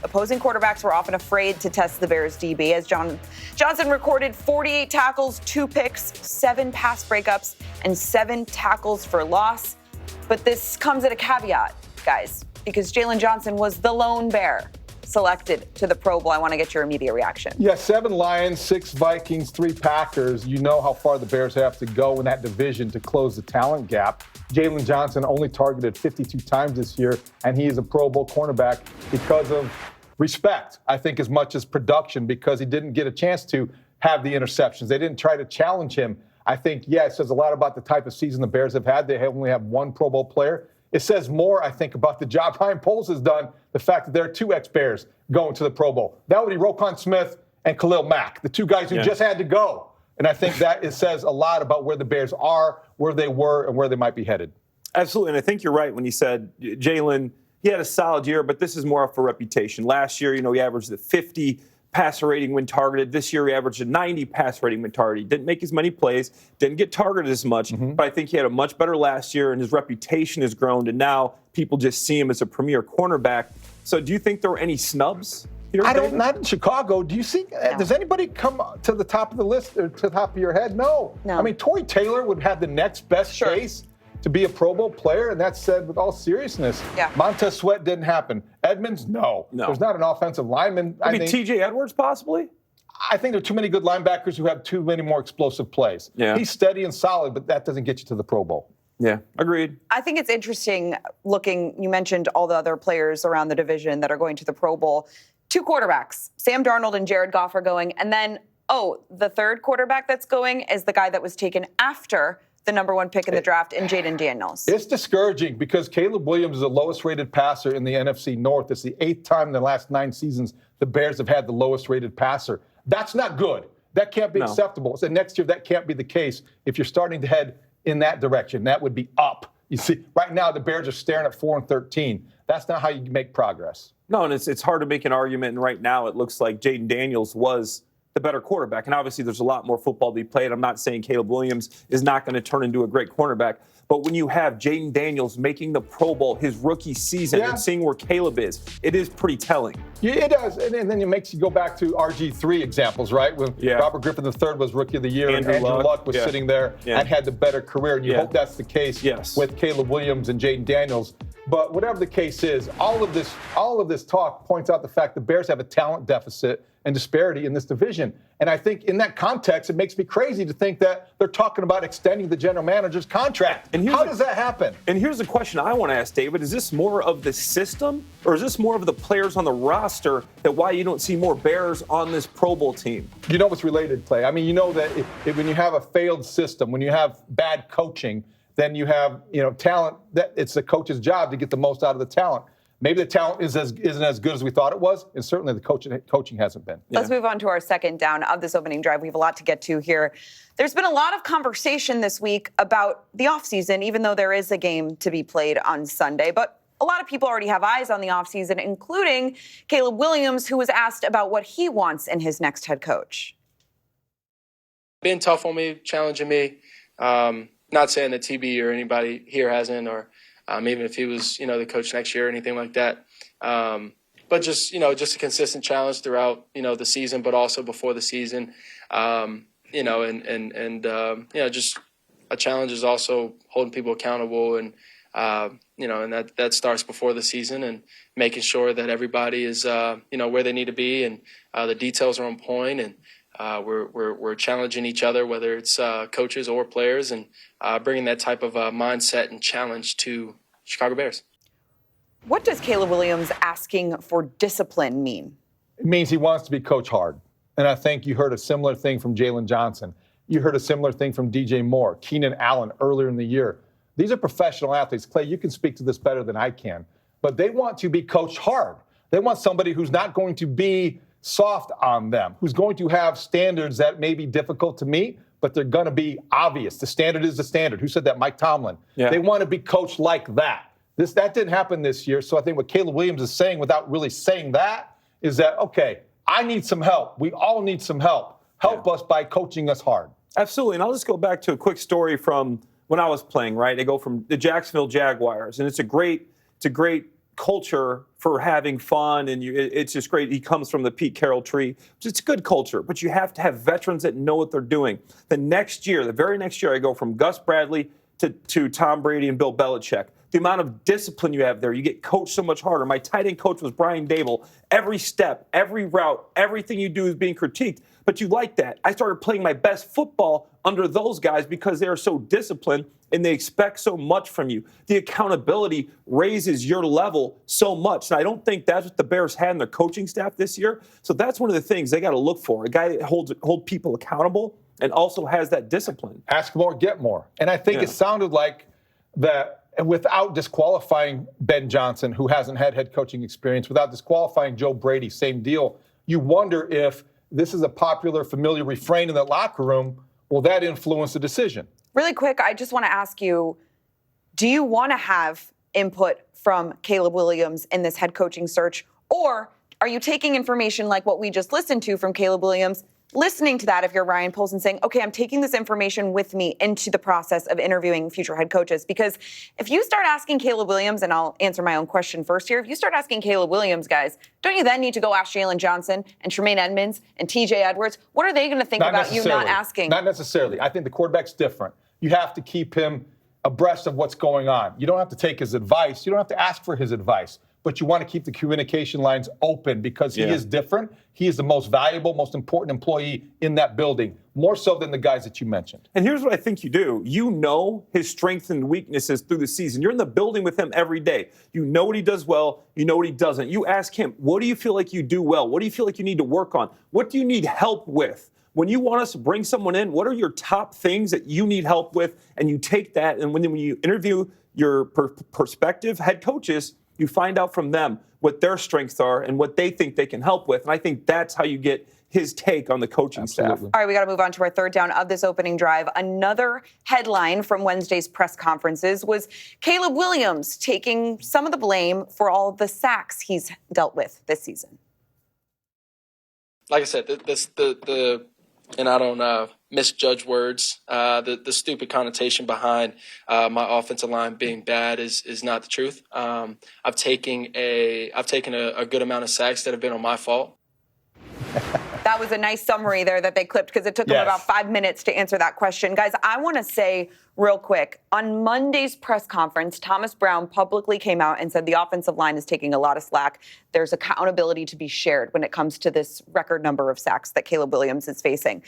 Opposing quarterbacks were often afraid to test the Bears' DB, as Johnson recorded 48 tackles, 2 picks, 7 pass breakups, and 7 tackles for loss. But this comes at a caveat, guys, because Jaylon Johnson was the lone Bear selected to the Pro Bowl. I want to get your immediate reaction. Yeah, 7 Lions, 6 Vikings, 3 Packers. You know how far the Bears have to go in that division to close the talent gap. Jaylon Johnson only targeted 52 times this year, and he is a Pro Bowl cornerback because of respect, I think, as much as production, because he didn't get a chance to have the interceptions. They didn't try to challenge him. I think, yeah, it says a lot about the type of season the Bears have had. They only have 1 Pro Bowl player. It says more, I think, about the job Ryan Poles has done, the fact that there are 2 ex-Bears going to the Pro Bowl. That would be Roquan Smith and Khalil Mack, the 2 guys who just had to go. And I think that it says a lot about where the Bears are, where they were, and where they might be headed. Absolutely, and I think you're right when you said Jaylon, he had a solid year, but this is more for reputation. Last year, he averaged a 50 passer rating when targeted. This year, he averaged a 90 passer rating when targeted. He didn't make as many plays, didn't get targeted as much, but I think he had a much better last year, and his reputation has grown, and now people just see him as a premier cornerback. So do you think there were any snubs here? Not in Chicago. Do you see, does anybody come to the top of the list or to the top of your head? No. I mean, Torrey Taylor would have the next best case to be a Pro Bowl player, and that's said with all seriousness. Montez Sweat didn't happen. Edmonds, no. There's not an offensive lineman. I mean, T.J. Edwards possibly? I think there are too many good linebackers who have too many more explosive plays. He's steady and solid, but that doesn't get you to the Pro Bowl. Yeah, agreed. I think it's interesting looking, you mentioned all the other players around the division that are going to the Pro Bowl. 2 quarterbacks, Sam Darnold and Jared Goff are going, and then, the third quarterback that's going is the guy that was taken after the number 1 pick in the draft in Jaden Daniels. It's discouraging because Caleb Williams is the lowest rated passer in the NFC North. It's the 8th time in the last 9 seasons the Bears have had the lowest rated passer. That's not good. That can't be acceptable. So next year, that can't be the case if you're starting to head in that direction. That would be up. You see, right now the Bears are staring at 4-13. That's not how you make progress. No, and it's hard to make an argument, and right now it looks like Jaden Daniels was the better quarterback. And obviously there's a lot more football to be played. I'm not saying Caleb Williams is not going to turn into a great cornerback. But when you have Jaden Daniels making the Pro Bowl his rookie season and seeing where Caleb is, it is pretty telling. Yeah, it does. And then it makes you go back to RG3 examples, right? When Robert Griffin III was Rookie of the Year and Andrew Luck was sitting there and had the better career. And you hope that's the case with Caleb Williams and Jaden Daniels. But whatever the case is, all of this talk points out the fact the Bears have a talent deficit and disparity in this division. And I think in that context, it makes me crazy to think that they're talking about extending the general manager's contract. And how does that happen? And here's the question I want to ask, David. Is this more of the system, or is this more of the players on the roster that why you don't see more Bears on this Pro Bowl team? You know what's related, Clay. I mean, you know that when you have a failed system, when you have bad coaching, then you have talent. That it's the coach's job to get the most out of the talent. Maybe the talent isn't as good as we thought it was, and certainly the coaching hasn't been. Let's move on to our second down of this opening drive. We have a lot to get to here. There's been a lot of conversation this week about the offseason, even though there is a game to be played on Sunday. But a lot of people already have eyes on the offseason, including Caleb Williams, who was asked about what he wants in his next head coach. Being tough on me, challenging me. Not saying that TB or anybody here hasn't, or even if he was, the coach next year or anything like that. But just a consistent challenge throughout, the season, but also before the season. Just a challenge is also holding people accountable, and that starts before the season and making sure that everybody is, where they need to be, and the details are on point, and we're challenging each other, whether it's coaches or players, and bringing that type of mindset and challenge to Chicago Bears. What does Caleb Williams asking for discipline mean? It means he wants to be coached hard. And I think you heard a similar thing from Jaylon Johnson. You heard a similar thing from DJ Moore, Keenan Allen earlier in the year. These are professional athletes. Clay, you can speak to this better than I can. But they want to be coached hard. They want somebody who's not going to be soft on them, who's going to have standards that may be difficult to meet, but they're going to be obvious. The standard is the standard. Who said that? Mike Tomlin. Yeah. They want to be coached like that. That didn't happen this year. So I think what Caleb Williams is saying without really saying that is that, okay, I need some help. We all need some help. Help us by coaching us hard. Absolutely. And I'll just go back to a quick story from when I was playing, right? I go from the Jacksonville Jaguars, and it's a great culture for having fun, and it's just great. He comes from the Pete Carroll tree. It's a good culture, but you have to have veterans that know what they're doing. The very next year, I go from Gus Bradley to Tom Brady and Bill Belichick. The amount of discipline you have there, you get coached so much harder. My tight end coach was Brian Dable. Every step, every route, everything you do is being critiqued. But you like that. I started playing my best football under those guys because they are so disciplined and they expect so much from you. The accountability raises your level so much. And I don't think that's what the Bears had in their coaching staff this year. So that's one of the things they got to look for, a guy that holds people accountable and also has that discipline. Ask more, get more. And I think it sounded like that. And without disqualifying Ben Johnson, who hasn't had head coaching experience, without disqualifying Joe Brady, same deal, you wonder if this is a popular, familiar refrain in the locker room. Will that influence the decision? Really quick, I just want to ask you, do you want to have input from Caleb Williams in this head coaching search? Or are you taking information like what we just listened to from Caleb Williams, listening to that if you're Ryan Poles and saying, okay, I'm taking this information with me into the process of interviewing future head coaches? Because if you start asking Caleb Williams, and I'll answer my own question first here, if you start asking Caleb Williams, guys, don't you then need to go ask Jaylon Johnson and Tremaine Edmonds and TJ Edwards? What are they going to think about you not asking? Not necessarily. I think the quarterback's different. You have to keep him abreast of what's going on. You don't have to take his advice. You don't have to ask for his advice. But you want to keep the communication lines open because he is different. He is the most valuable, most important employee in that building, more so than the guys that you mentioned. And here's what I think you do. You know his strengths and weaknesses through the season. You're in the building with him every day. You know what he does well. You know what he doesn't. You ask him, what do you feel like you do well? What do you feel like you need to work on? What do you need help with? When you want us to bring someone in, what are your top things that you need help with? And you take that, and when you interview your prospective head coaches, you find out from them what their strengths are and what they think they can help with. And I think that's how you get his take on the coaching staff. All right, we got to move on to our third down of this opening drive. Another headline from Wednesday's press conferences was Caleb Williams taking some of the blame for all the sacks he's dealt with this season. Like I said, and I don't misjudge words. The stupid connotation behind my offensive line being bad is not the truth. I've taken a good amount of sacks that have been on my fault. That was a nice summary there that they clipped because it took them about 5 minutes to answer that question. Guys, I want to say real quick, on Monday's press conference, Thomas Brown publicly came out and said the offensive line is taking a lot of slack. There's accountability to be shared when it comes to this record number of sacks that Caleb Williams is facing.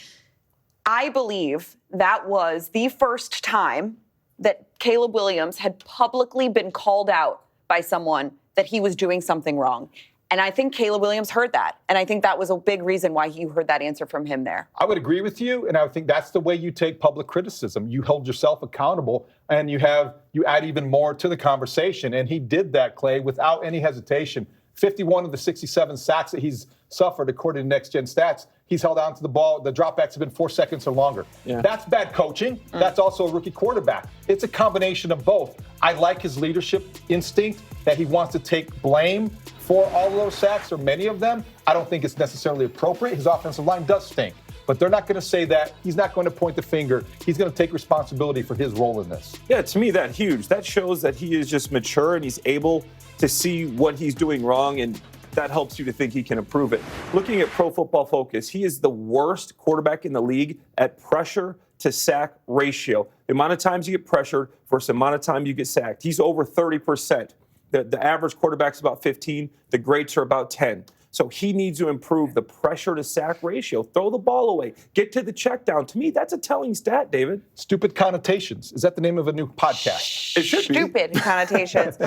I believe that was the first time that Caleb Williams had publicly been called out by someone that he was doing something wrong. And I think Caleb Williams heard that. And I think that was a big reason why you heard that answer from him there. I would agree with you. And I think that's the way you take public criticism. You hold yourself accountable and you add even more to the conversation. And he did that, Clay, without any hesitation. 51 of the 67 sacks that he's suffered, according to Next Gen Stats, he's held on to the ball. The dropbacks have been 4 seconds or longer. Yeah. That's bad coaching. That's also a rookie quarterback. It's a combination of both. I like his leadership instinct that he wants to take blame for all of those sacks or many of them. I don't think it's necessarily appropriate. His offensive line does stink. But they're not going to say that. He's not going to point the finger. He's going to take responsibility for his role in this. Yeah, to me, that's huge. That shows that he is just mature and he's able to see what he's doing wrong, and that helps you to think he can improve it. Looking at Pro Football Focus, he is the worst quarterback in the league at pressure to sack ratio. The amount of times you get pressured versus the amount of time you get sacked. He's over 30%. The average quarterback's about 15. The greats are about 10. So he needs to improve the pressure to sack ratio. Throw the ball away. Get to the check down. To me, that's a telling stat, David. Stupid connotations. Is that the name of a new podcast? It should be. Stupid connotations.